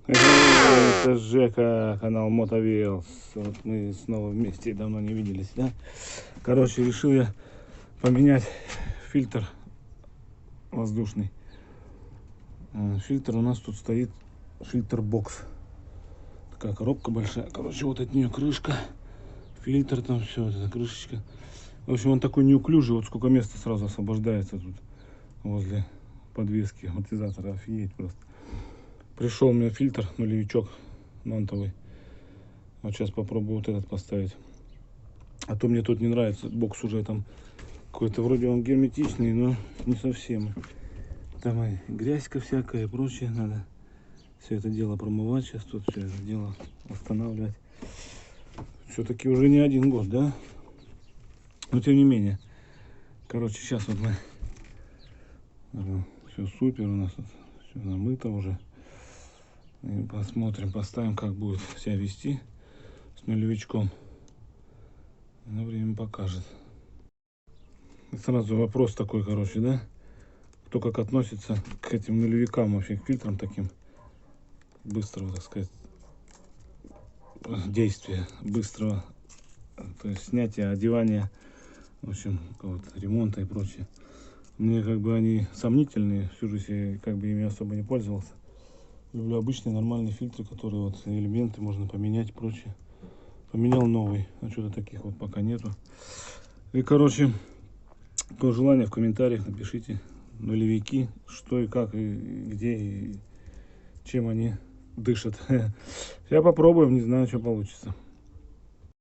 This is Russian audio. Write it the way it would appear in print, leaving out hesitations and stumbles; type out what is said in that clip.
Это Жека, канал Мотовелс. Вот мы снова вместе, давно не виделись, да? Короче, решил я поменять фильтр воздушный. Фильтр у нас тут стоит, фильтр бокс. Такая коробка большая. Короче, вот от нее крышка, фильтр там, все, вот эта крышечка. В общем, он такой неуклюжий, вот сколько места сразу освобождается тут возле подвески амортизатора. Офигеть просто. Пришел у меня фильтр, нулевичок нонтовый. Вот сейчас попробую вот этот поставить. А то мне тут не нравится. Бокс уже там какой-то, вроде он герметичный, но не совсем. Там и грязька всякая и прочее. Надо все это дело промывать. Сейчас тут все это дело восстанавливать. Все-таки уже не 1 год, да? Но тем не менее. Короче, сейчас вот мы... Все супер у нас тут. Все намыто уже. И посмотрим, поставим, как будет себя вести с нулевичком. Но время покажет. И сразу вопрос такой, короче, да? Кто как относится к этим нулевикам, вообще к фильтрам таким быстрого, так сказать, действия, быстрого, то есть снятия, одевания, в общем, какого-то ремонта и прочее. Мне как бы они сомнительные, всю жизнь я как бы ими особо не пользовался. Люблю обычные нормальные фильтры, которые вот элементы можно поменять и прочее. Поменял новый, а что-то таких вот пока нету. И короче, по желанию в комментариях напишите нулевики, что и как, и где, и чем они дышат. Я попробую, не знаю, что получится.